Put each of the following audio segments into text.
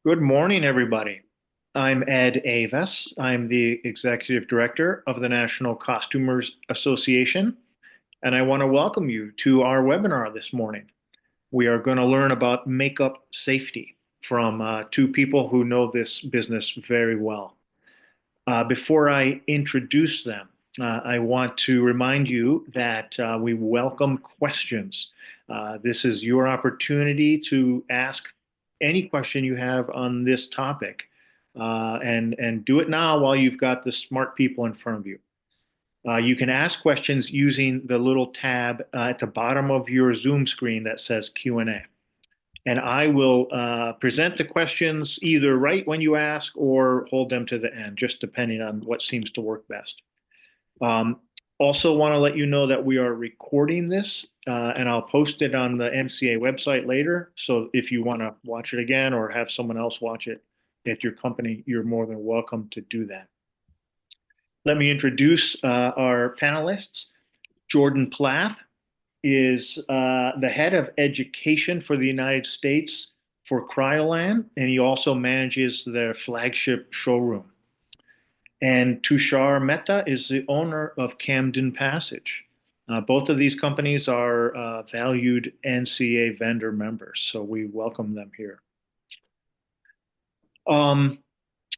Good morning, everybody. I'm Ed Avis. I'm the Executive Director of the National Costumers Association, and I want to welcome you to our webinar this morning. We are going to learn about makeup safety from two people who know this business very well. Before I introduce them, I want to remind you that we welcome questions. This is your opportunity to ask any question you have on this topic, and do it now while you've got the smart people in front of you. You can ask questions using the little tab at the bottom of your Zoom screen that says Q&A. And I will present the questions either right when you ask or hold them to the end, just depending on what seems to work best. Um, Also, want to let you know that we are recording this, and I'll post it on the NCA website later. So if you want to watch it again or have someone else watch it at your company, you're more than welcome to do that. Let me introduce our panelists. Jordan Plath is the head of education for the United States for Kryolan, and he also manages their flagship showroom. And Tushar Mehta is the owner of Camden Passage. Both of these companies are valued NCA vendor members, so we welcome them here. Um,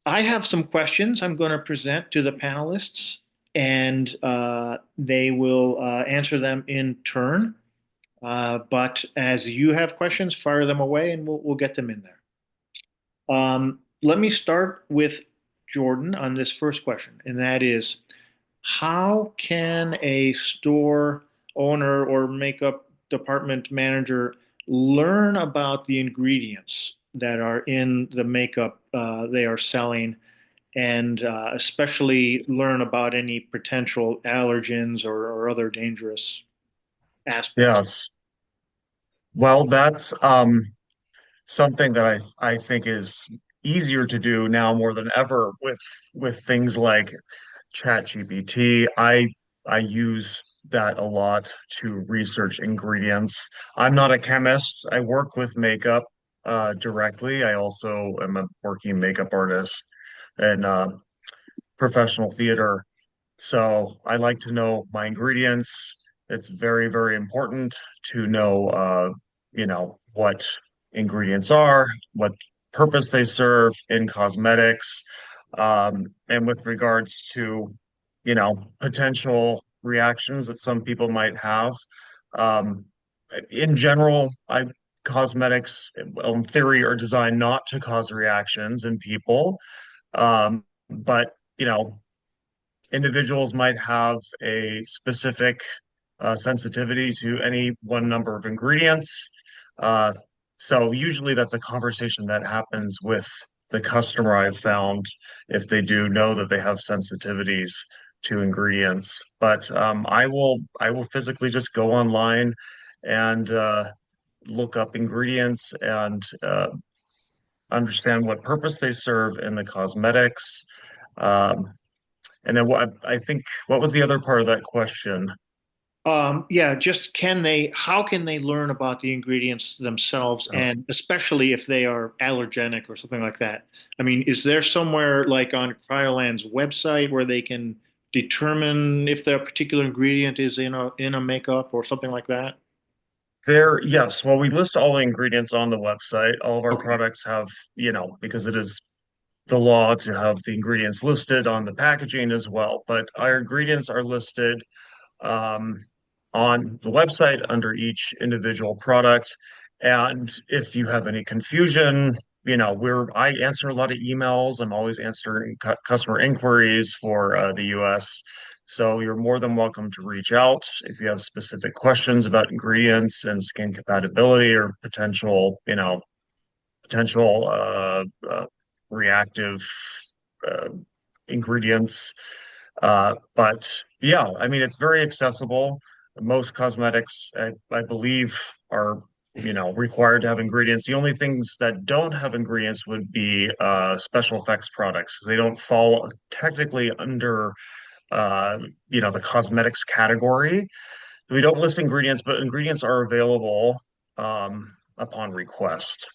I have some questions I'm going to present to the panelists, and they will answer them in turn. But as you have questions, fire them away and we'll get them in there. Let me start with Jordan on this first question, and that is, how can a store owner or makeup department manager learn about the ingredients that are in the makeup they are selling, and especially learn about any potential allergens or other dangerous aspects? Yes. Well, that's something that I think is easier to do now more than ever with things like ChatGPT. I use that a lot to research ingredients. I'm not a chemist. I work with makeup directly. I also am a working makeup artist in professional theater. So I like to know my ingredients. It's very, very important to know, what ingredients are, what purpose they serve in cosmetics, and with regards to, potential reactions that some people might have. Um, in general, cosmetics, in theory, are designed not to cause reactions in people. But individuals might have a specific sensitivity to any one number of ingredients. Uh, so usually that's a conversation that happens with the customer, I've found, if they do know that they have sensitivities to ingredients. But I will physically just go online and look up ingredients and understand what purpose they serve in the cosmetics. Um, and then I think, what was the other part of that question? Yeah, just how can they learn about the ingredients themselves, Oh, and especially if they are allergenic or something like that? I mean, is there somewhere like on Cryoland's website where they can determine if their particular ingredient is in a makeup or something like that? yes. Well, we list all the ingredients on the website. All of our Okay. products have, because it is the law to have the ingredients listed on the packaging as well. But our ingredients are listed um, on the website under each individual product. And if you have any confusion, I answer a lot of emails. I'm always answering customer inquiries for the US. So you're more than welcome to reach out if you have specific questions about ingredients and skin compatibility or potential reactive uh, ingredients. But yeah, I mean, it's very accessible. Most cosmetics, I believe, are, required to have ingredients. The only things that don't have ingredients would be special effects products. They don't fall technically under, the cosmetics category. We don't list ingredients, but ingredients are available upon request.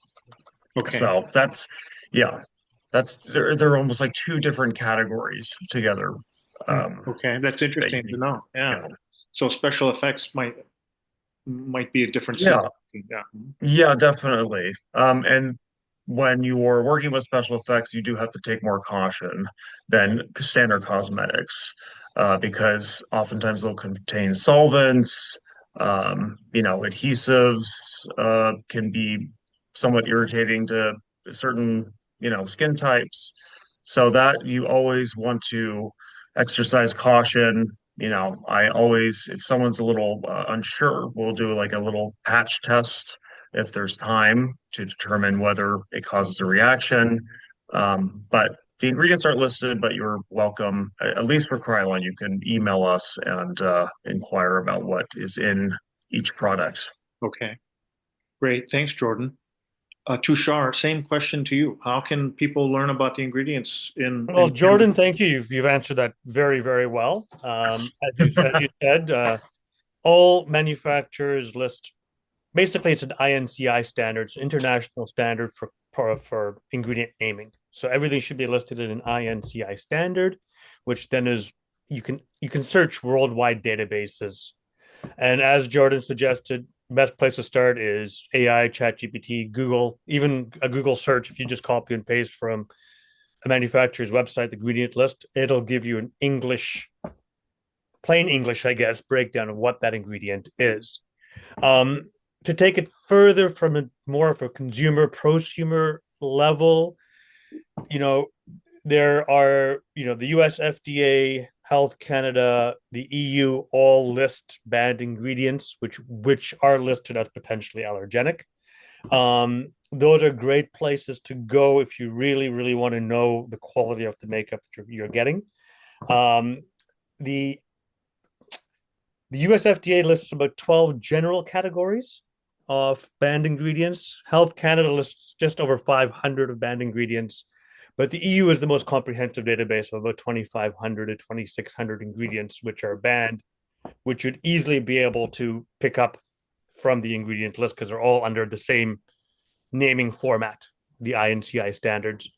Okay. So that's, Yeah, that's they're almost like two different categories together. Hmm. Um, Okay, that's that interesting to you, know. you Yeah. know, So special effects might be a different yeah, system. Yeah. yeah, definitely. And when you're working with special effects, you do have to take more caution than standard cosmetics, because oftentimes they'll contain solvents, adhesives, can be somewhat irritating to certain, skin types. So that you always want to exercise caution. I always, if someone's a little unsure, we'll do like a little patch test if there's time to determine whether it causes a reaction. But the ingredients aren't listed, but you're welcome, at least for Kryolan, you can email us and inquire about what is in each product. Okay. Great. Thanks, Jordan. Tushar, same question to you. How can people learn about the ingredients Well, in Camden? Jordan, thank you. You've answered that very, very well. As you said, all manufacturers list basically it's an INCI standard, it's an international standard for ingredient naming. So everything should be listed in an INCI standard, which then is you can search worldwide databases. And as Jordan suggested, best place to start is AI, ChatGPT, Google, even a Google search. If you just copy and paste from a manufacturer's website, the ingredient list, it'll give you an English, plain English, I guess, breakdown of what that ingredient is. Um, to take it further from a more of a consumer prosumer level, you know, there are, the US FDA, Health Canada, the EU all list banned ingredients, which are listed as potentially allergenic. Those are great places to go if you really, really want to know the quality of the makeup that you're getting. Um, the the US FDA lists about 12 general categories of banned ingredients. Health Canada lists just over 500 of banned ingredients, but the EU is the most comprehensive database of about 2,500 to 2,600 ingredients which are banned, which you'd easily be able to pick up from the ingredient list because they're all under the same naming format, the INCI standards.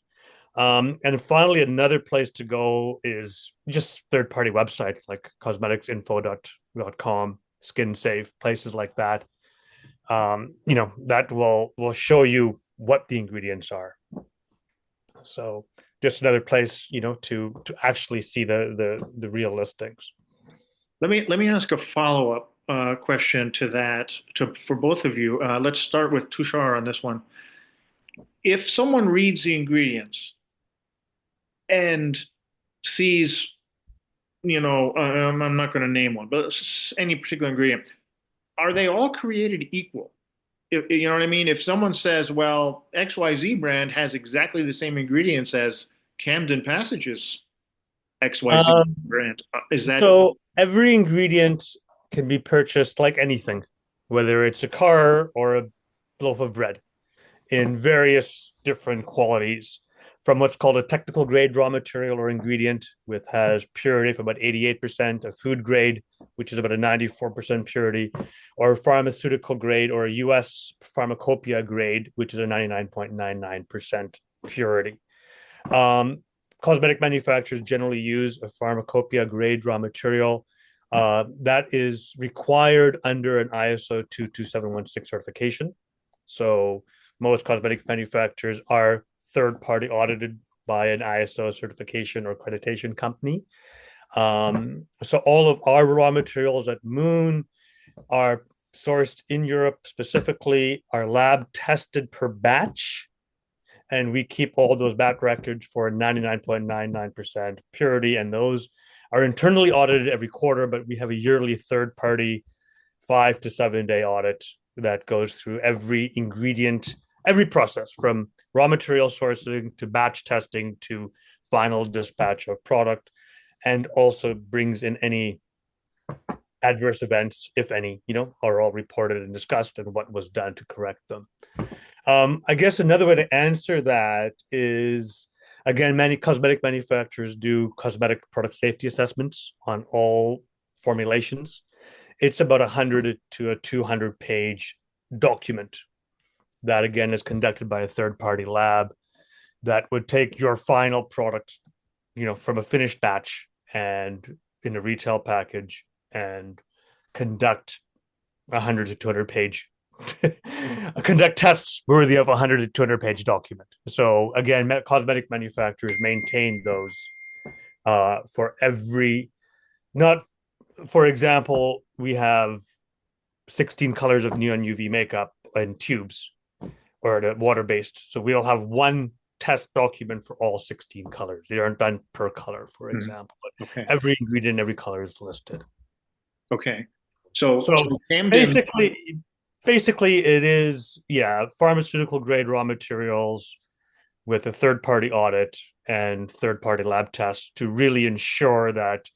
And finally, another place to go is just third party websites like cosmeticsinfo.com, Skin Safe, places like that. That will show you what the ingredients are. So just another place, to actually see the real listings. Let me ask a follow-up question to that for both of you. Let's start with Tushar on this one. If someone reads the ingredients and sees, I'm not going to name one, but any particular ingredient, are they all created equal? You know what I mean? If someone says, well, XYZ brand has exactly the same ingredients as Camden Passage's XYZ Um, brand, is that so every ingredient can be purchased like anything, whether it's a car or a loaf of bread, in various different qualities, from what's called a technical grade raw material or ingredient, which has purity of about 88%, a food grade, which is about a 94% purity, or pharmaceutical grade or a US pharmacopoeia grade, which is a 99.99% purity. Um, Cosmetic manufacturers generally use a pharmacopoeia grade raw material that is required under an ISO 22716 certification. So most cosmetic manufacturers are third party audited by an ISO certification or accreditation company. So all of our raw materials at Moon are sourced in Europe specifically, are lab tested per batch, and we keep all those batch records for 99.99% purity, and those are internally audited every quarter, but we have a yearly third party 5 to 7 day audit that goes through every ingredient, every process from raw material sourcing to batch testing to final dispatch of product, and also brings in any adverse events, if any, are all reported and discussed and what was done to correct them. I guess another way to answer that is, again, many cosmetic manufacturers do cosmetic product safety assessments on all formulations. It's about 100 to a 200-page document that, again, is conducted by a third party lab. that would take your final product, from a finished batch and in a retail package and conduct 100 to 200 page conduct tests worthy of a 100 to 200 page document. So again, cosmetic manufacturers maintain those for every, not, for example, we have 16 colors of neon UV makeup in tubes or the water based. So we'll have one test document for all 16 colors. They aren't done per color, for example. But Okay. every ingredient, every color is listed. Okay. So Camden, basically it is, pharmaceutical grade raw materials with a third party audit and third party lab tests to really ensure that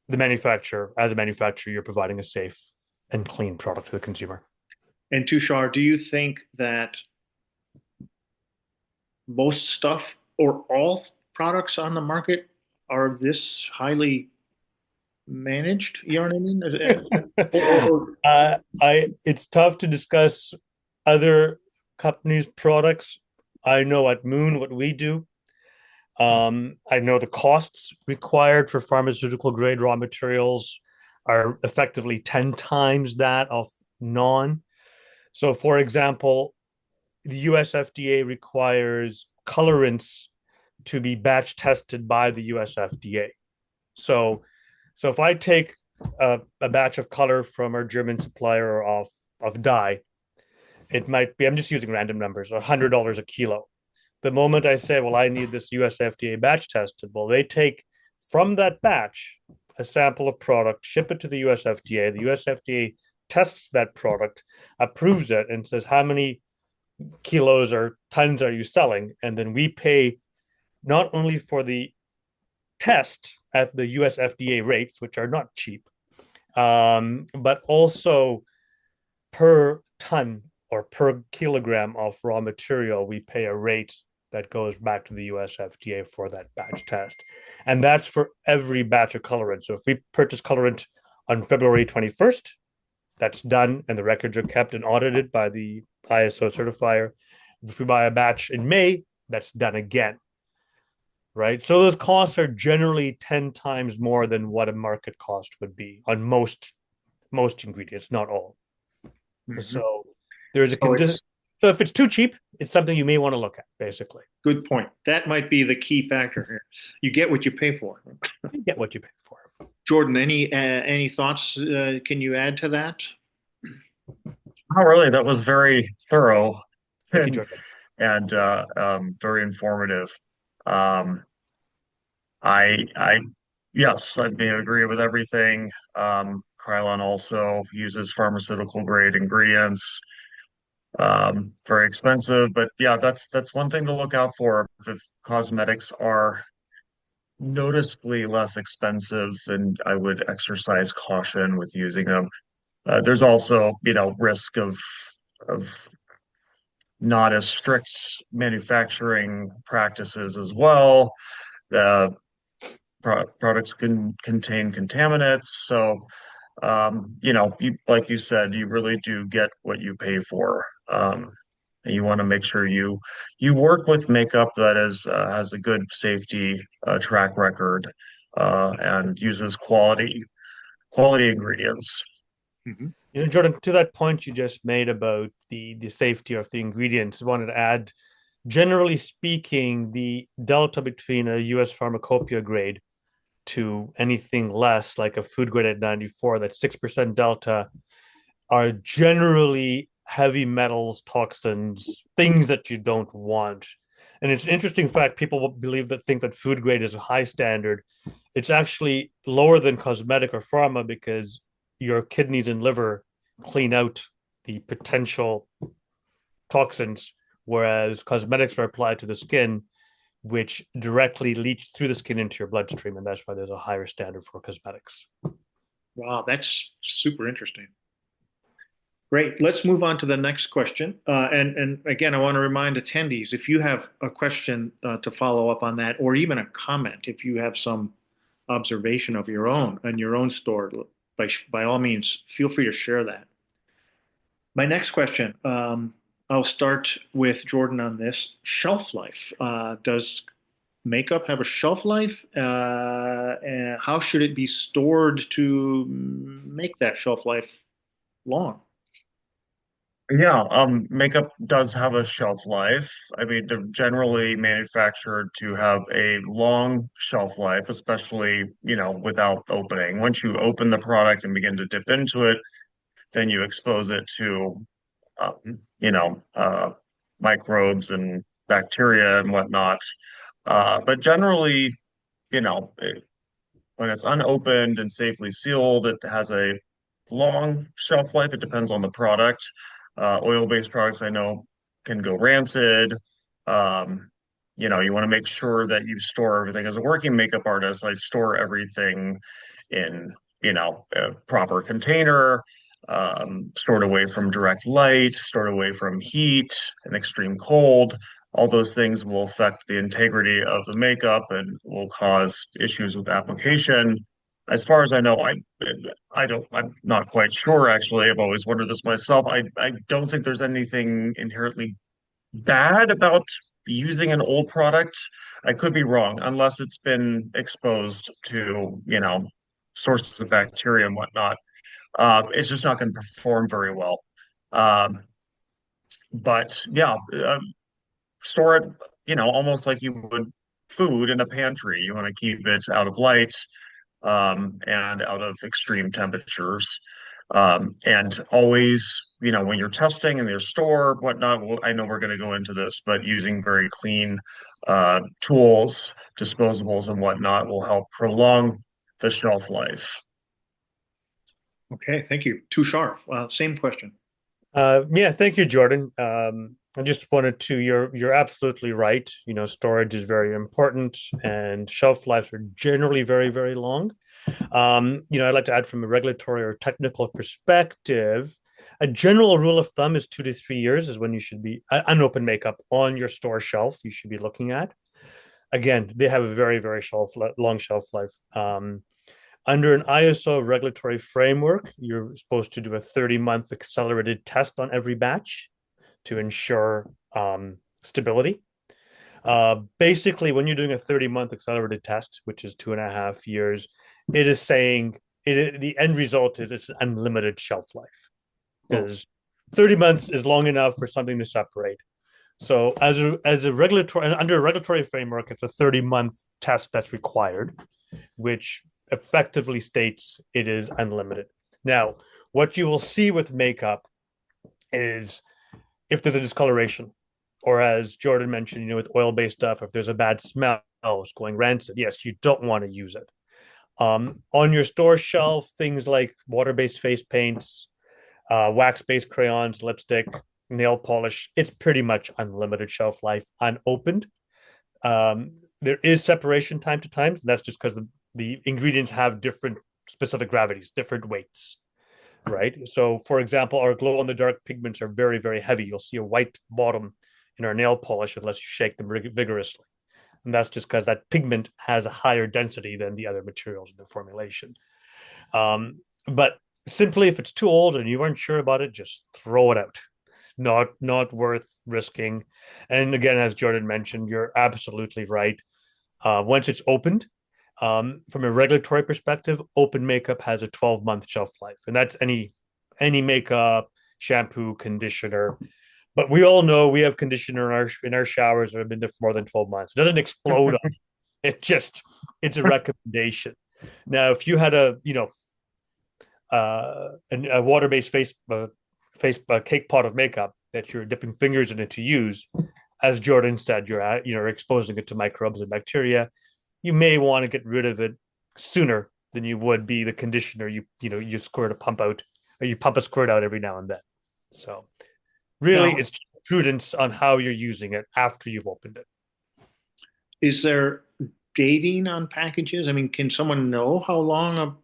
as a manufacturer, you're providing a safe and clean product to the consumer. and Tushar, do you think that most stuff or all products on the market are this highly managed? You know what I mean? It's tough to discuss other companies' products. I know at Moon what we do. I know the costs required for pharmaceutical grade raw materials are effectively 10 times that of non. So, for example, the US FDA requires colorants to be batch tested by the US FDA. So if I take a batch of color from our German supplier of dye, it might be, I'm just using random numbers, $100 a kilo. The moment I say, well, I need this US FDA batch tested, well, they take from that batch a sample of product, ship it to the US FDA. The US FDA tests that product, approves it, and says, how many kilos or tons are you selling? And then we pay not only for the test at the US FDA rates, which are not cheap, but also per ton or per kilogram of raw material, we pay a rate that goes back to the US FDA for that batch test. And that's for every batch of colorant. So if we purchase colorant on February 21st, that's done and the records are kept and audited by the ISO certifier. If we buy a batch in May, that's done again. Right. So those costs are generally 10 times more than what a market cost would be on most ingredients, not all. Mm-hmm. So there's a condition. So if it's too cheap, it's something you may want to look at, basically. Good point. That might be the key factor here. You get what you pay for. You get what you pay for. Jordan, any thoughts? Can you add to that? Not really. That was very thorough. Thank you, Jordan. And very informative. I yes, I may agree with everything. Kryolan also uses pharmaceutical grade ingredients. Very expensive, but yeah, that's one thing to look out for. If cosmetics are noticeably less expensive, then I would exercise caution with using them. There's also, risk of not as strict manufacturing practices as well. The products can contain contaminants. So, like you said, you really do get what you pay for. And you want to make sure you work with makeup that has a good safety track record and uses quality ingredients. Mm-hmm. Jordan, to that point you just made about the safety of the ingredients, I wanted to add, generally speaking, the delta between a US pharmacopoeia grade to anything less, like a food grade at 94, that 6% delta, are generally heavy metals, toxins, things that you don't want. And it's an interesting fact, people think that food grade is a high standard. It's actually lower than cosmetic or pharma because your kidneys and liver clean out the potential toxins, whereas cosmetics are applied to the skin, which directly leach through the skin into your bloodstream, and that's why there's a higher standard for cosmetics. Wow, that's super interesting. Great. Let's move on to the next question. And again, I want to remind attendees, if you have a question to follow up on that, or even a comment, if you have some observation of your own in your own store, by all means, feel free to share that. My next question, I'll start with Jordan on this. Shelf life. Does makeup have a shelf life? And how should it be stored to make that shelf life long? Yeah, makeup does have a shelf life. I mean, they're generally manufactured to have a long shelf life, especially, without opening. Once you open the product and begin to dip into it, then you expose it to, um, you know, uh, microbes and bacteria and whatnot. But generally, you know, when it's unopened and safely sealed, it has a long shelf life. It depends on the product. Oil-based products I know can go rancid. Um, you want to make sure that you store everything. As a working makeup artist, I store everything in, a proper container, stored away from direct light, stored away from heat and extreme cold. All those things will affect the integrity of the makeup and will cause issues with application. As far as I know, I'm not quite sure actually. I've always wondered this myself. I don't think there's anything inherently bad about using an old product. I could be wrong, unless it's been exposed to, sources of bacteria and whatnot. It's just not going to perform very well. Um, but yeah, store it, almost like you would food in a pantry. You want to keep it out of light, and out of extreme temperatures. And always, when you're testing in your store, whatnot, I know we're going to go into this, but using very clean tools, disposables, and whatnot will help prolong the shelf life. Okay, thank you. Tushar, same question. Yeah, thank you, Jordan. I just wanted to, you're absolutely right. Storage is very important and shelf lives are generally very, very long. I'd like to add from a regulatory or technical perspective, a general rule of thumb is 2 to 3 years is when you should be unopened makeup on your store shelf. You should be looking at. Again, they have a very, very long shelf life. Under an ISO regulatory framework, you're supposed to do a 30-month accelerated test on every batch to ensure stability. Basically, when you're doing a 30-month accelerated test, which is 2.5 years, it is saying the end result is it's an unlimited shelf life Oh, because 30 months is long enough for something to separate. So as a regulatory under a regulatory framework, it's a 30-month test that's required, which effectively states it is unlimited. Now, what you will see with makeup is if there's a discoloration, or as Jordan mentioned, with oil-based stuff, if there's a bad smell, it's going rancid. Yes, you don't want to use it. On your store shelf, things like water-based face paints, wax-based crayons, lipstick, nail polish, it's pretty much unlimited shelf life, unopened. There is separation time to time. That's just because the ingredients have different specific gravities, different weights, right? So, for example, our glow in the dark pigments are very, very heavy. You'll see a white bottom in our nail polish unless you shake them vigorously. And that's just because that pigment has a higher density than the other materials in the formulation. But simply, if it's too old and you aren't sure about it, just throw it out. Not worth risking. And again, as Jordan mentioned, you're absolutely right. Once it's opened, from a regulatory perspective, open makeup has a 12-month shelf life, and that's any makeup, shampoo, conditioner. But we all know we have conditioner in our showers that have been there for more than 12 months. It doesn't explode. It's a recommendation. Now, if you had a water-based cake pot of makeup that you're dipping fingers in it to use, as Jordan said, you're exposing it to microbes and bacteria. You may want to get rid of it sooner than you would be the conditioner you squirt a pump out, or you pump a squirt out every now and then. So really, now, it's prudence on how you're using it after you've opened it. is there dating on packages? I mean, can someone know how long a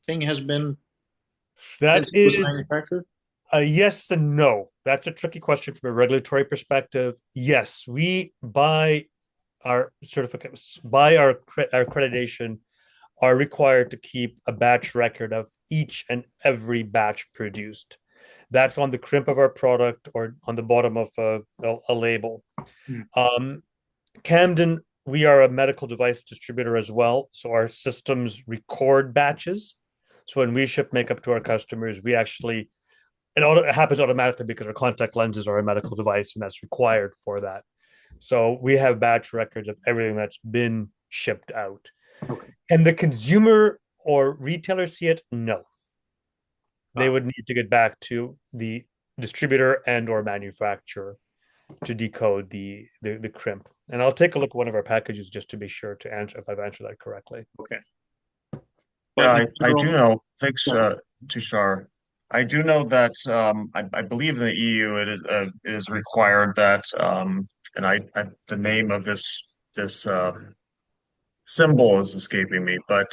thing has been since That it was is manufactured? a yes and no. That's a tricky question from a regulatory perspective. Yes, we buy our certificates, by our accreditation, are required to keep a batch record of each and every batch produced. That's on the crimp of our product or on the bottom of a label. Mm. Camden, we are a medical device distributor as well. So our systems record batches. So when we ship makeup to our customers, it happens automatically because our contact lenses are a medical device and that's required for that. So we have batch records of everything that's been shipped out. Okay. Can the consumer or retailer see it? No. They would need to get back to the distributor and or manufacturer to decode the crimp. And I'll take a look at one of our packages just to be sure to answer if I've answered that correctly. Okay. Yeah, But in I do general, know. Thanks, go ahead. Tushar. I do know that I believe in the EU it is required that and the name of this symbol is escaping me, but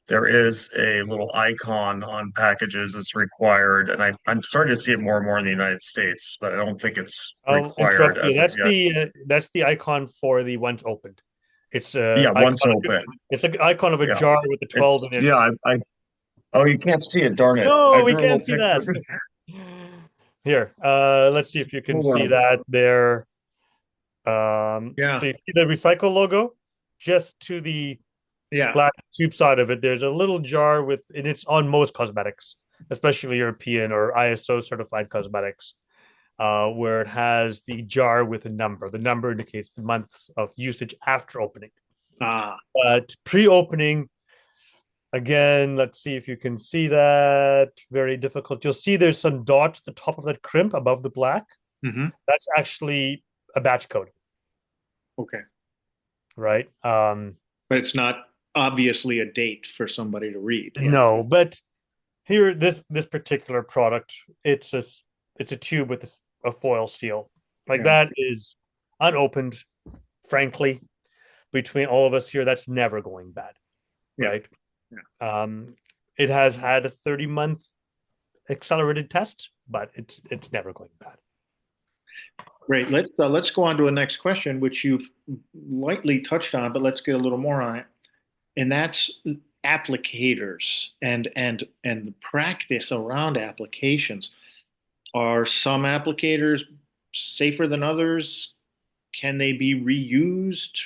there is a little icon on packages that's required, and I'm starting to see it more and more in the United States, but I don't think it's I'll required interrupt you. as of yet. That's the icon for the once opened. It's a Yeah, once icon. open. It's an icon of a Yeah, jar with a 12 it's in it. yeah. Oh, you can't see it. Darn it! No, I we drew a little can't see picture. that. Here, let's see if you can Hold see on. that there. Yeah. So you see the recycle logo just to the Yeah. black tube side of it. There's a little jar and it's on most cosmetics, especially European or ISO certified cosmetics, where it has the jar with a number. The number indicates the months of usage after opening. Ah. But pre-opening, again, let's see if you can see that. Very difficult. You'll see there's some dots at the top of that crimp above the black. Hmm. That's actually a batch code, Okay. right? But it's not obviously a date for somebody to read. Yeah. No, but here this particular product, it's a tube with a foil seal. Like Yeah. that is unopened, frankly, between all of us here, that's never going bad, Yeah. right? Yeah. It has had a 30-month accelerated test, but it's never going bad. Great. Let's go on to a next question, which you've lightly touched on, but let's get a little more on it. And that's applicators and the practice around applications. Are some applicators safer than others? Can they be reused?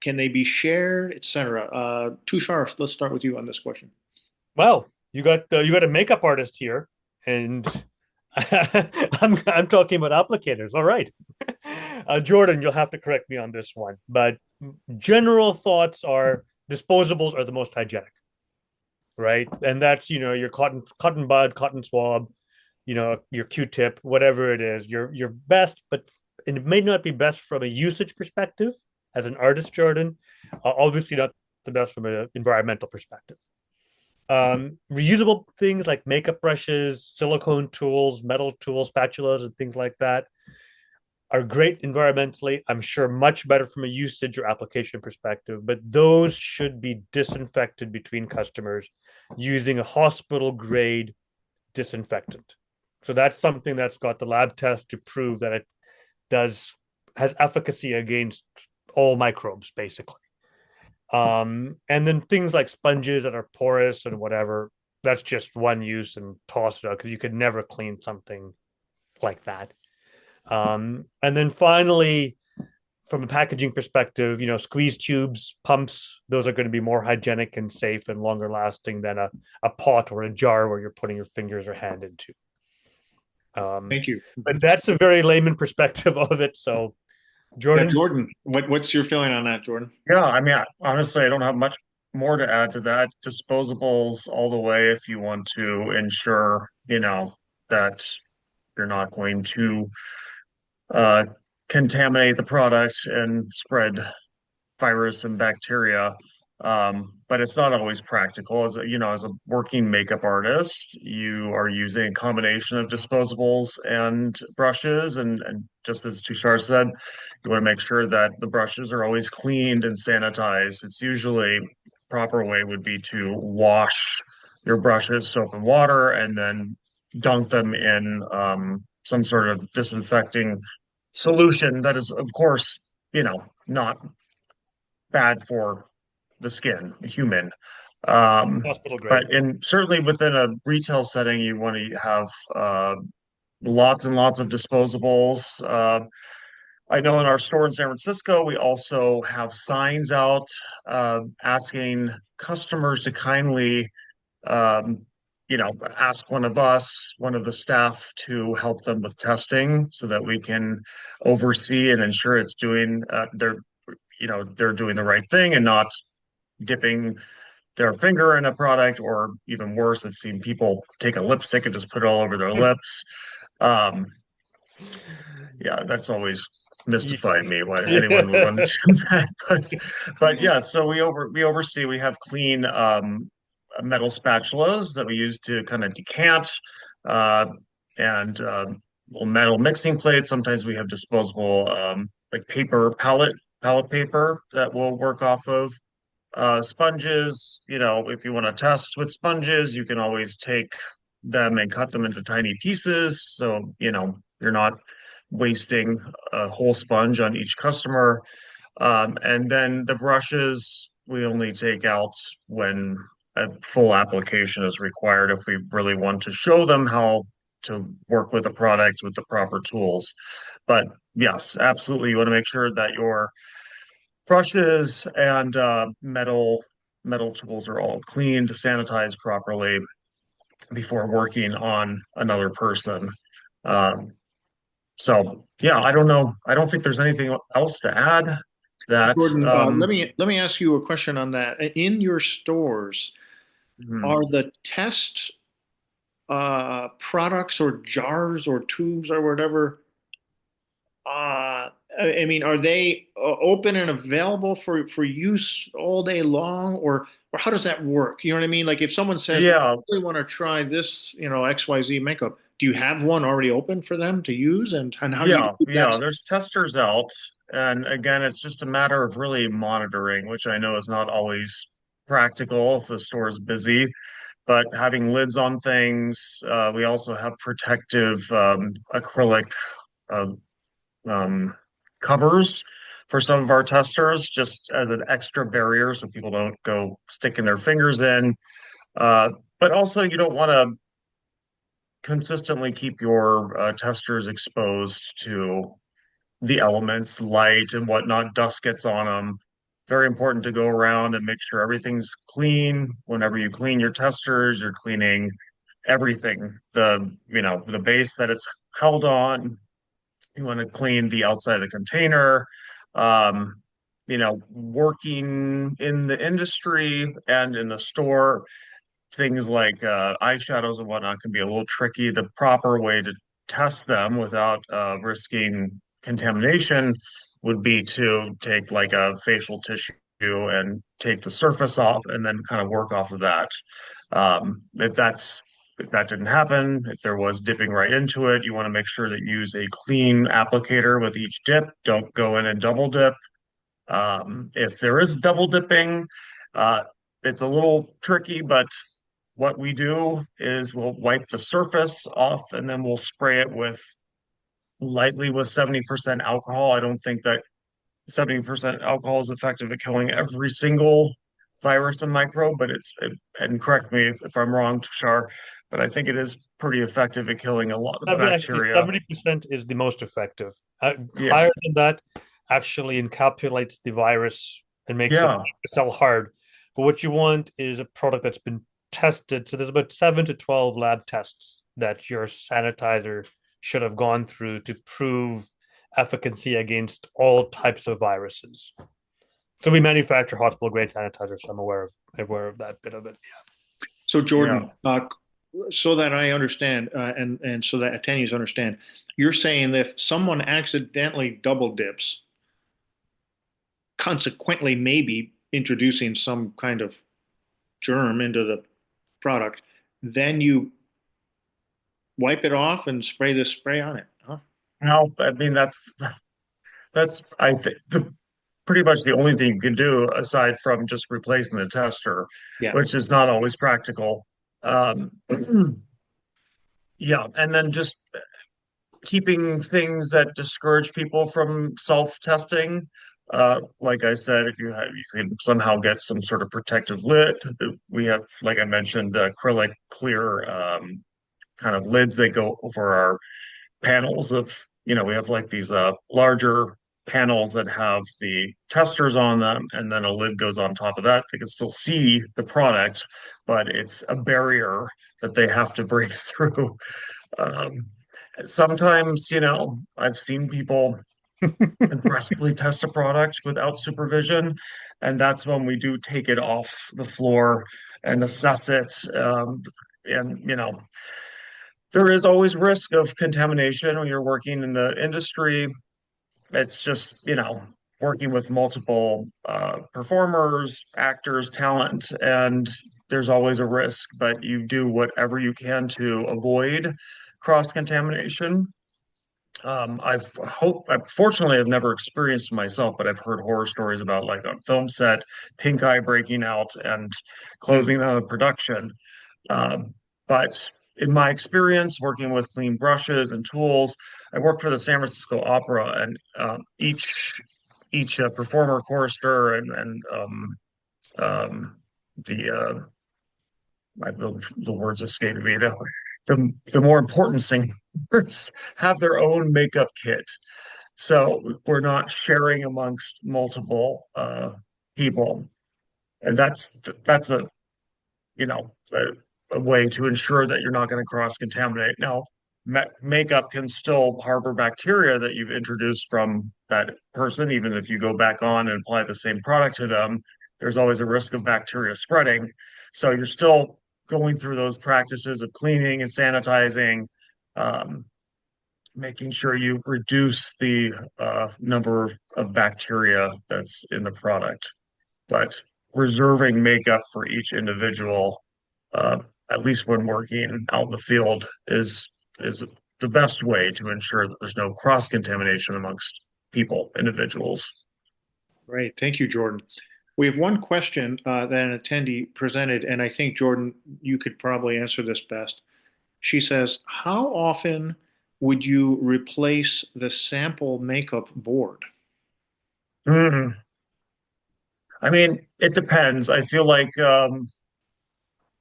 Can they be shared, etc.? Tushar, let's start with you on this question. Well, you got a makeup artist here, and I'm talking about applicators. All right, Jordan, you'll have to correct me on this one, but general thoughts are disposables are the most hygienic, right? And that's your cotton bud, cotton swab, your Q-tip, whatever it is, your best, but it may not be best from a usage perspective as an artist, Jordan. Obviously, not the best from an environmental perspective. Reusable things like makeup brushes, silicone tools, metal tools, spatulas, and things like that are great environmentally. I'm sure much better from a usage or application perspective, but those should be disinfected between customers using a hospital grade disinfectant. So that's something that's got the lab test to prove that it has efficacy against all microbes, basically. And then things like sponges that are porous and whatever, that's just one use and toss it out because you could never clean something like that. And then finally, from a packaging perspective, squeeze tubes, pumps, those are going to be more hygienic and safe and longer lasting than a pot or a jar where you're putting your fingers or hand into. Thank you. But that's a very layman perspective of it. So, Yeah, Jordan. Jordan, what's your feeling on that, Jordan? Yeah, I mean, honestly, I don't have much more to add to that. Disposables all the way if you want to ensure, that you're not going to uh, contaminate the product and spread virus and bacteria. But it's not always practical. As a working makeup artist, you are using a combination of disposables and brushes. And just as Tushar said, you want to make sure that the brushes are always cleaned and sanitized. It's usually proper way would be to wash your brushes, soap and water, and then dunk them in some sort of disinfecting solution that is, of course, not bad for the skin, human. Hospital grade. But certainly within a retail setting, you want to have lots and lots of disposables. I know in our store in San Francisco, we also have signs out asking customers to kindly, um, ask one of us, one of the staff, to help them with testing so that we can oversee and ensure it's doing they're doing the right thing and not dipping their finger in a product, or even worse, I've seen people take a lipstick and just put it all over their lips. Um, yeah, that's always mystified me why anyone would want to do that. But yeah, so we oversee. We have clean metal spatulas that we use to kind of decant, uh, and little metal mixing plates. Sometimes we have disposable like paper palette paper that we'll work off of. Sponges, if you want to test with sponges, you can always take them and cut them into tiny pieces. So, you're not wasting a whole sponge on each customer. And then the brushes, we only take out when a full application is required if we really want to show them how to work with a product with the proper tools. But yes, absolutely, you want to make sure that your brushes and metal tools are all cleaned, sanitized properly before working on another person. Um, so yeah, I don't know. I don't think there's anything else to add. That Jordan, let me ask you a question on that. In your stores, hmm. are the test products or jars or tubes or whatever? I mean, are they open and available for use all day long, or how does that work? You know what I mean? Like if someone says, "Well, Yeah, I really want to try this, XYZ makeup," do you have one already open for them to use, and how do you keep that? yeah. There's testers out, and again, it's just a matter of really monitoring, which I know is not always practical if the store is busy. But having lids on things, we also have protective acrylic uh, um, covers for some of our testers, just as an extra barrier so people don't go sticking their fingers in. Uh, but also, you don't want to consistently keep your testers exposed to the elements, light and whatnot. Dust gets on them. Very important to go around and make sure everything's clean. Whenever you clean your testers, you're cleaning everything. The base that it's held on. You want to clean the outside of the container. Um, Working in the industry and in the store, things like eyeshadows and whatnot can be a little tricky. The proper way to test them without risking contamination would be to take like a facial tissue and take the surface off and then kind of work off of that. If that didn't happen, if there was dipping right into it, you want to make sure that you use a clean applicator with each dip. Don't go in and double dip. If there is double dipping, uh, it's a little tricky, but what we do is we'll wipe the surface off and then we'll spray it with lightly with 70% alcohol. I don't think that 70% alcohol is effective at killing every single virus and microbe, but and correct me if I'm wrong, Tushar, but I think it is pretty effective at killing a lot of Actually, bacteria. 70% is the most effective. Yeah, Higher than that actually encapsulates the virus and makes it yeah. cell hard. But what you want is a product that's been tested. So there's about 7 to 12 lab tests that your sanitizer should have gone through to prove efficacy against all types of viruses. So we manufacture hospital grade sanitizer, so I'm aware of that bit of it. So Yeah. Jordan, so that I understand, and so that attendees understand, you're saying that if someone accidentally double dips, consequently maybe introducing some kind of germ into the product, then you wipe it off and spray the spray on it, huh? No, I mean that's I think pretty much the only thing you can do aside from just replacing the tester, Yeah. which is not always practical. Um, yeah, and then just keeping things that discourage people from self-testing. Like I said, if you can somehow get some sort of protective lid, we have, like I mentioned, acrylic clear kind of lids that go over our panels of, we have like these larger panels that have the testers on them, and then a lid goes on top of that. They can still see the product, but it's a barrier that they have to break through. Um, Sometimes, I've seen people aggressively test a product without supervision, and that's when we do take it off the floor and assess it. And there is always risk of contamination when you're working in the industry. It's just, working with multiple performers, actors, talent, and there's always a risk, but you do whatever you can to avoid cross-contamination. Fortunately, I've never experienced it myself, but I've heard horror stories about like on film set, pink eye breaking out and Hmm. closing down the production. Um, but in my experience working with clean brushes and tools, I worked for the San Francisco Opera, and each performer, chorister, and um, the the words escape me. The more important singers have their own makeup kit, so we're not sharing amongst multiple people, and that's a way to ensure that you're not going to cross contaminate. Now, makeup can still harbor bacteria that you've introduced from that person, even if you go back on and apply the same product to them. There's always a risk of bacteria spreading. So you're still going through those practices of cleaning and sanitizing, um, making sure you reduce the number of bacteria that's in the product, but reserving makeup for each individual, uh, at least when working out in the field, is the best way to ensure that there's no cross contamination amongst people, individuals. Great. Thank you, Jordan. We have one question that an attendee presented, and I think, Jordan, you could probably answer this best. She says, how often would you replace the sample makeup board? Mm. I mean, it depends. I feel like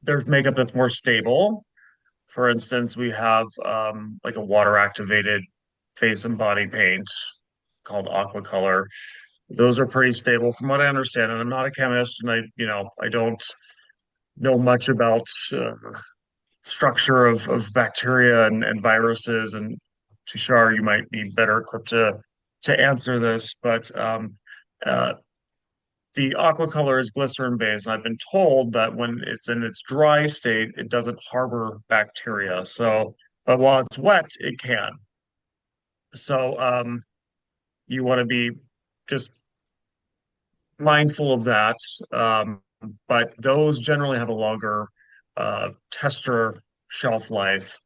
there's makeup that's more stable. For instance, we have like a water activated face and body paint called aqua color. Those are pretty stable from what I understand. And I'm not a chemist, and I don't know much about structure of bacteria and viruses. And Tushar, you might be better equipped to answer this, but uh, the aqua color is glycerin based, and I've been told that when it's in its dry state, it doesn't harbor bacteria. So, but while it's wet, it can. So, you want to be just mindful of that. But those generally have a longer tester shelf life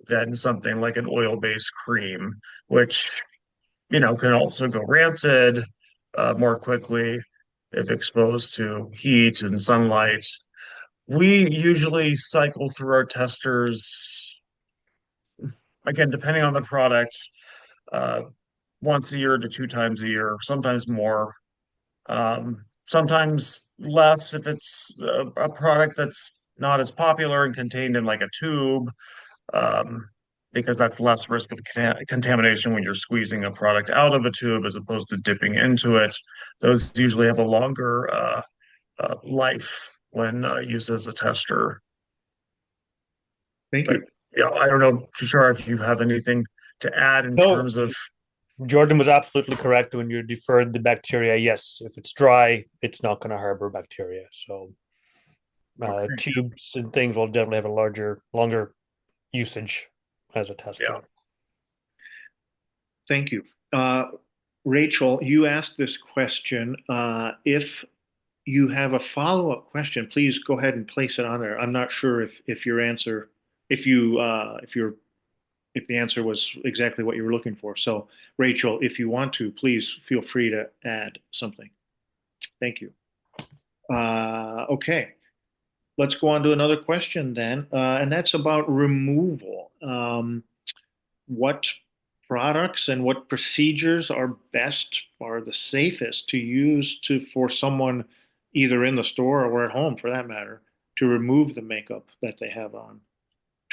than something like an oil-based cream, which can also go rancid more quickly if exposed to heat and sunlight. We usually cycle through our testers, again, depending on the product, uh, once a year to two times a year, sometimes more. Sometimes less if it's a product that's not as popular and contained in like a tube, um, because that's less risk of contamination when you're squeezing a product out of a tube as opposed to dipping into it. Those usually have a longer life when used as a tester. Thank But you. yeah, I don't know, Tushar, if you have anything to add in No, terms of. Jordan was absolutely correct when you deferred the bacteria. Yes, if it's dry, it's not going to harbor bacteria. So Okay, tubes and things will definitely have a longer usage as a yeah. tester. Thank you. Rachel, you asked this question. If you have a follow-up question, please go ahead and place it on there. I'm not sure if your answer, if you if your if the answer was exactly what you were looking for. So, Rachel, if you want to, please feel free to add something. Thank you. Okay, let's go on to another question then, and that's about removal. What products and what procedures are best or the safest to use to for someone either in the store or at home for that matter to remove the makeup that they have on.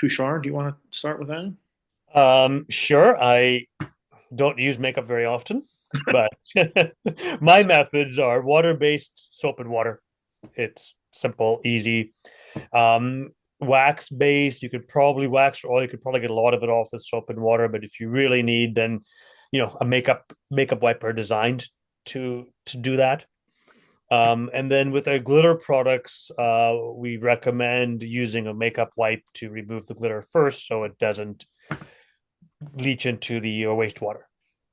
Tushar, do you want to start with that? Sure. I don't use makeup very often, but my methods are water-based soap and water. It's simple, easy. Wax-based, you could probably wax or oil. You could probably get a lot of it off with soap and water, but if you really need, then a makeup wiper designed to do that. And then with our glitter products, we recommend using a makeup wipe to remove the glitter first, so it doesn't leach into the wastewater,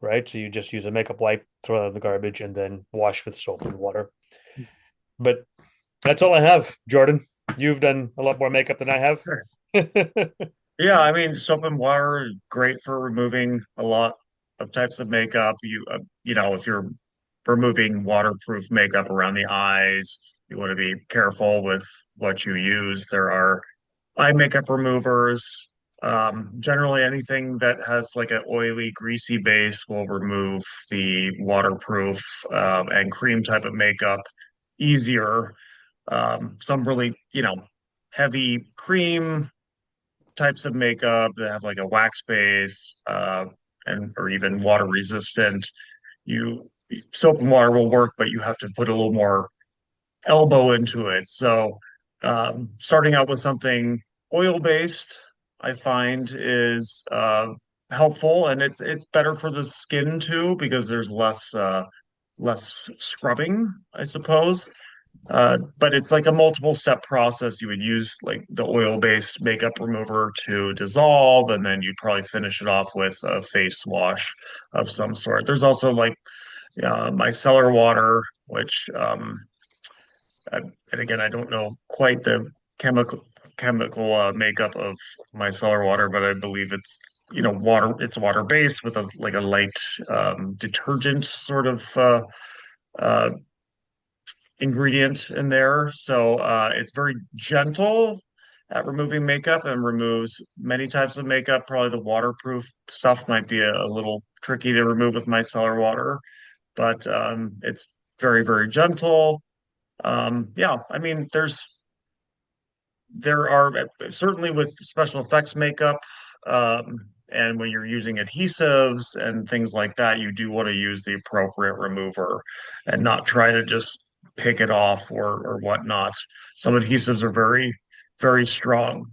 right? So you just use a makeup wipe, throw it in the garbage, and then wash with soap and water. But that's all I have, Jordan. You've done a lot more makeup than I have. Sure. Yeah, I mean, soap and water are great for removing a lot of types of makeup. If you're removing waterproof makeup around the eyes, you want to be careful with what you use. There are eye makeup removers. Generally, anything that has like an oily, greasy base will remove the waterproof and cream type of makeup easier. Some really, heavy cream types of makeup that have like a wax base and or even water resistant. You Soap and water will work, but you have to put a little more elbow into it. So starting out with something oil based, I find is helpful, and it's better for the skin too because there's less scrubbing, I suppose. But it's like a multiple step process. You would use like the oil-based makeup remover to dissolve, and then you'd probably finish it off with a face wash of some sort. There's also like micellar water, which and again, I don't know quite the chemical makeup of micellar water, but I believe it's water. It's water based with a like a light detergent sort of uh, ingredient in there. So it's very gentle at removing makeup and removes many types of makeup. Probably the waterproof stuff might be a little tricky to remove with micellar water, but it's very, very gentle. Yeah, I mean, there are certainly with special effects makeup, and when you're using adhesives and things like that, you do want to use the appropriate remover and not try to just pick it off or whatnot. Some adhesives are very, very strong,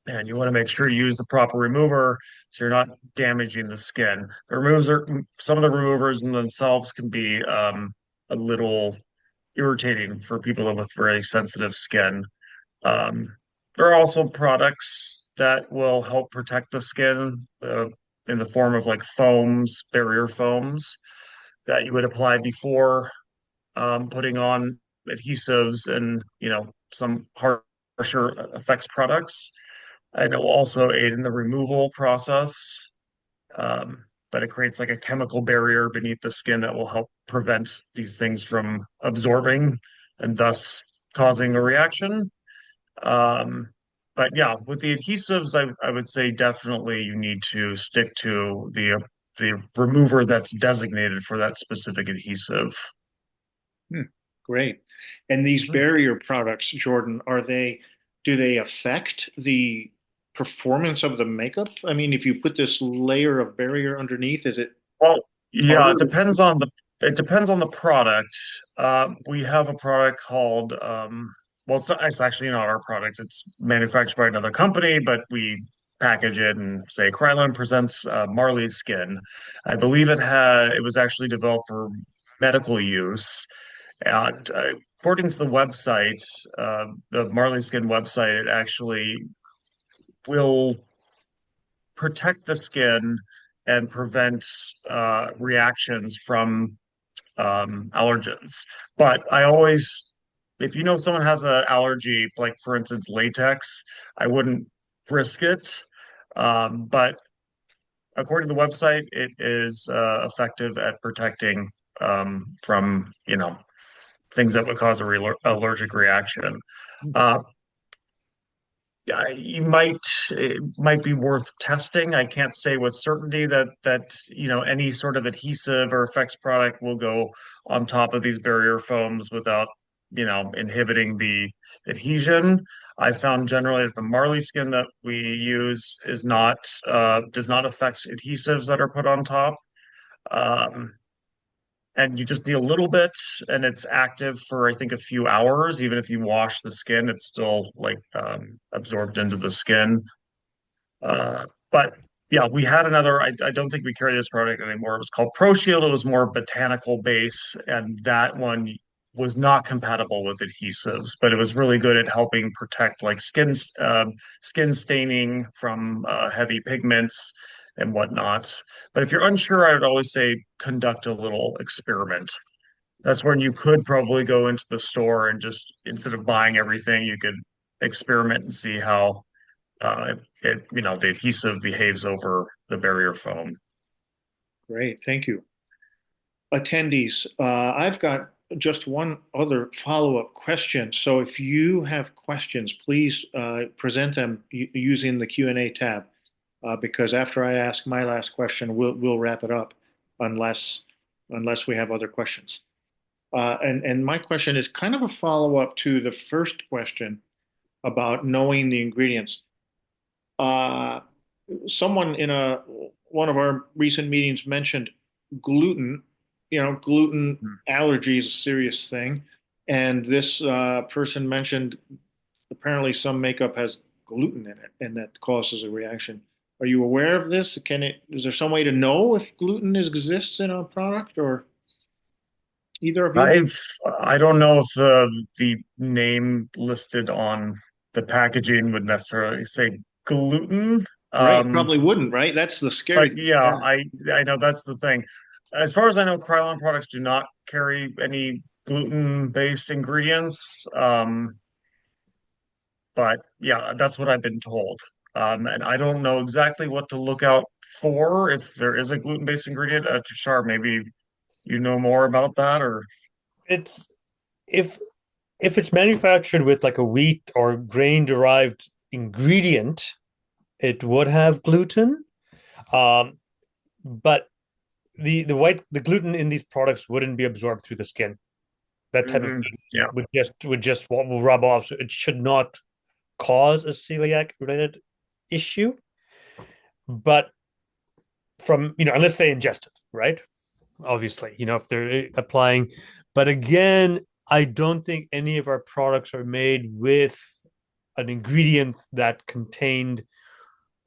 and you want to make sure you use the proper remover so you're not damaging the skin. Some of the removers in themselves can be a little irritating for people with very sensitive skin. um, there are also products that will help protect the skin in the form of like foams, barrier foams that you would apply before putting on adhesives and some harsher effects products. And it will also aid in the removal process. But it creates like a chemical barrier beneath the skin that will help prevent these things from absorbing and thus causing a reaction. Um, but yeah, with the adhesives, I would say definitely you need to stick to the remover that's designated for that specific adhesive. Hmm, great. And these Hmm. barrier products, Jordan, do they affect the performance of the makeup? I mean, if you put this layer of barrier underneath, is it Well, yeah, harder? it depends on the product. We have a product called well, it's actually not our product. It's manufactured by another company, but we package it and say Kryolan presents Marley Skin. I believe it was actually developed for medical use. And according to the website, the Marley Skin website, it actually will protect the skin and prevent reactions from allergens. But if you know someone has an allergy, like for instance latex, I wouldn't risk it. But according to the website, it is effective at protecting from things that would cause a allergic reaction. Uh, it might be worth testing. I can't say with certainty that any sort of adhesive or effects product will go on top of these barrier foams without inhibiting the adhesion. I found generally that the Marley skin that we use is not does not affect adhesives that are put on top. Um, and you just need a little bit, and it's active for I think a few hours. Even if you wash the skin, it's still like absorbed into the skin. But yeah, we had another. I don't think we carry this product anymore. It was called Pro Shield. It was more botanical base, and that one was not compatible with adhesives, but it was really good at helping protect like skin staining from heavy pigments and whatnot. But if you're unsure, I would always say conduct a little experiment. That's when you could probably go into the store and just instead of buying everything, you could experiment and see how the adhesive behaves over the barrier foam. Great, thank you. Attendees, I've got just one other follow-up question. So if you have questions, please present them using the Q&A tab, because after I ask my last question, we'll wrap it up unless we have other questions. And my question is kind of a follow-up to the first question about knowing the ingredients. Uh, Someone in one of our recent meetings mentioned gluten. Gluten allergy is a serious thing, and this person mentioned apparently some makeup has gluten in it, and that causes a reaction. Are you aware of this? Is there some way to know if gluten exists in a product, or either of you? I've I don't know if the name listed on the packaging would necessarily say gluten. Right, Um, probably wouldn't, right? That's the scary but thing. yeah, Yeah. I know that's the thing. As far as I know, Kryolan products do not carry any gluten-based ingredients. But yeah, that's what I've been told. And I don't know exactly what to look out for if there is a gluten-based ingredient. Tushar, maybe you know more about that, or It's if if it's manufactured with like a wheat or grain derived ingredient, it would have gluten. Um, but the gluten in these products wouldn't be absorbed through the skin. That type of Mhm. thing Yeah. would just will rub off. So it should not cause a celiac related issue. But from unless they ingest it, right? Obviously, if they're applying. But again, I don't think any of our products are made with an ingredient that contained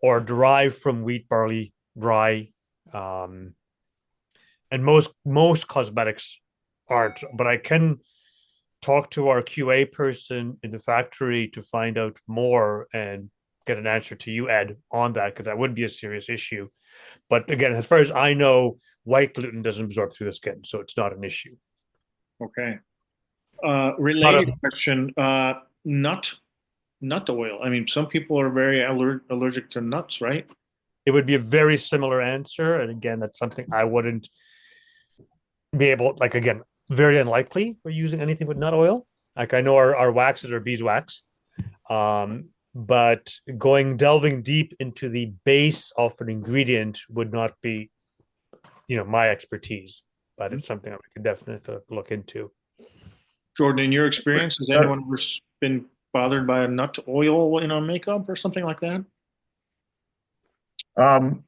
or derived from wheat, barley, rye, um, and most cosmetics aren't. But I can talk to our QA person in the factory to find out more and get an answer to you, Ed, on that because that would be a serious issue. But again, as far as I know, white gluten doesn't absorb through the skin, so it's not an issue. Okay. Not Related a, question. Nut oil. I mean, some people are very allergic to nuts, right? it would be a very similar answer, and again, that's something I wouldn't be able. Like again, very unlikely we're using anything with nut oil. Like I know our waxes are beeswax, but delving deep into the base of an ingredient would not be my expertise, but it's something that we could definitely look into. Jordan, in your experience, has Uh, anyone ever been bothered by a nut oil in a makeup or something like that? um,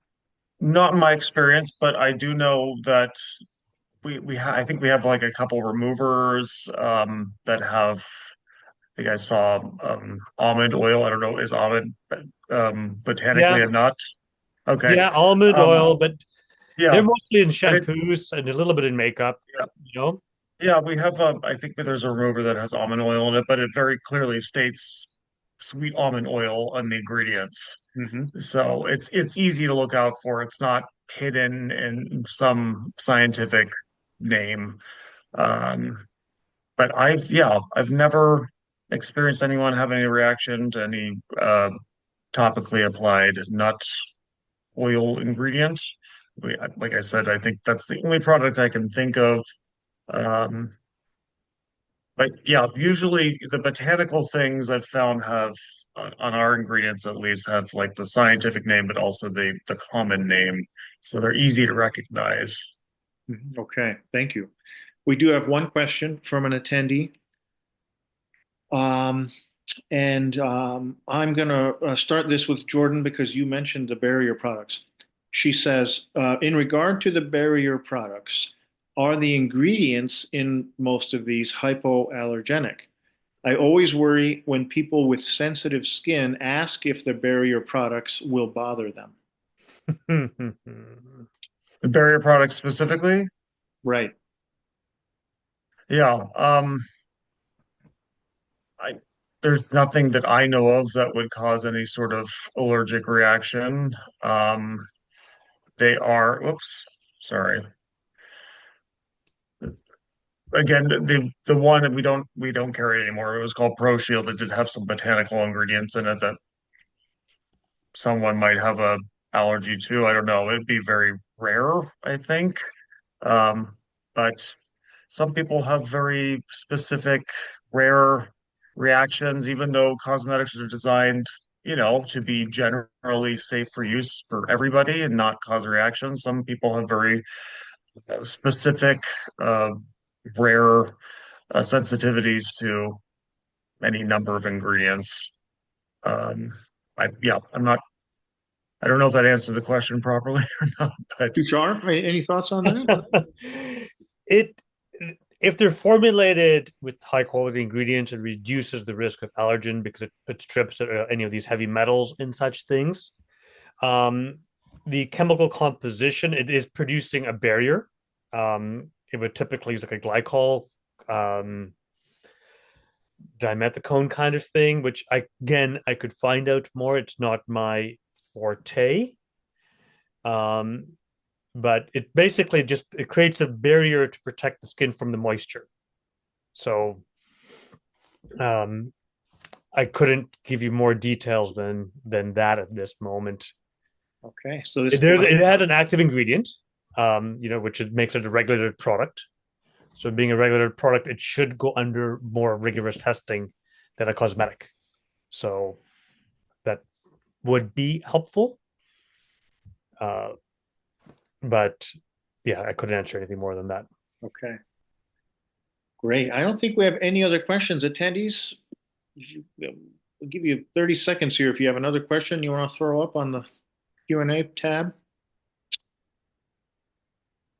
Not in my experience, but I do know that I think we have like a couple removers that have. I think I saw almond oil. I don't know, is almond botanically Yeah, a nut? Okay. yeah, almond Um, oil, but they're yeah, mostly in but it shampoos and a little bit in makeup. yeah, You know, yeah, we have I think that there's a remover that has almond oil in it, but it very clearly states sweet almond oil on the ingredients. Hmm. So it's easy to look out for. It's not hidden in some scientific name. Um, but I've never experienced anyone have any reaction to any topically applied nut oil ingredient. Like I said, I think that's the only product I can think of. Um, But yeah, usually the botanical things I've found have on our ingredients at least have like the scientific name, but also the common name, so they're easy to recognize. Okay, thank you. We do have one question from an attendee. Um, and I'm going to start this with Jordan because you mentioned the barrier products. She says, in regard to the barrier products, are the ingredients in most of these hypoallergenic? I always worry when people with sensitive skin ask if the barrier products will bother them. The barrier products specifically, Right. yeah. I there's nothing that I know of that would cause any sort of allergic reaction. Um, they are, whoops, sorry. Again, the one that we don't carry anymore. It was called Pro Shield. It did have some botanical ingredients in it that someone might have a allergy to. I don't know. It'd be very rare, I think. Um, but some people have very specific, rare reactions, even though cosmetics are designed, to be generally safe for use for everybody and not cause reactions. Some people have very specific, uh, rare sensitivities to any number of ingredients. Um, I'm not, I don't know if that answered the question properly or not, but Tushar, any thoughts on that? it if they're formulated with high quality ingredients, it reduces the risk of allergen because it strips any of these heavy metals in such things. Um, the chemical composition, it is producing a barrier. It would typically use like a glycol um, dimethicone kind of thing, which I could find out more. It's not my forte. Um, but it basically just it creates a barrier to protect the skin from the moisture. So um, I couldn't give you more details than that at this moment. Okay, so this It has an active ingredient, which makes it a regulated product. So being a regulated product, it should go under more rigorous testing than a cosmetic. So that would be helpful. Uh, but yeah, I couldn't answer anything more than that. okay. Great. I don't think we have any other questions. Attendees, we'll give you 30 seconds here if you have another question you want to throw up on the Q&A tab.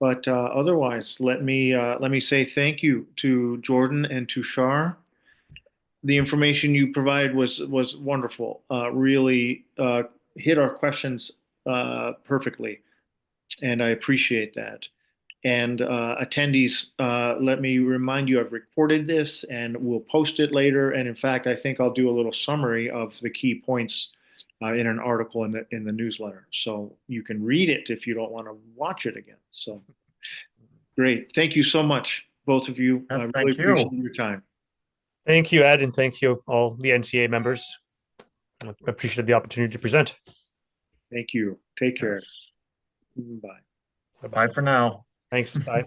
But otherwise, let me say thank you to Jordan and to Shar. The information you provided was wonderful. Really hit our questions perfectly, and I appreciate that. And attendees, let me remind you, I've recorded this and we'll post it later. And in fact, I think I'll do a little summary of the key points in an article in the newsletter, so you can read it if you don't want to watch it again. So great, thank you so much, both of you. I yes, really thank appreciate you. your time. Thank you, Ed, and thank you all the NCA members. I appreciate the opportunity to present. Thank you. Take care. Yes. Bye. Bye bye. Bye for now. Thanks. Bye.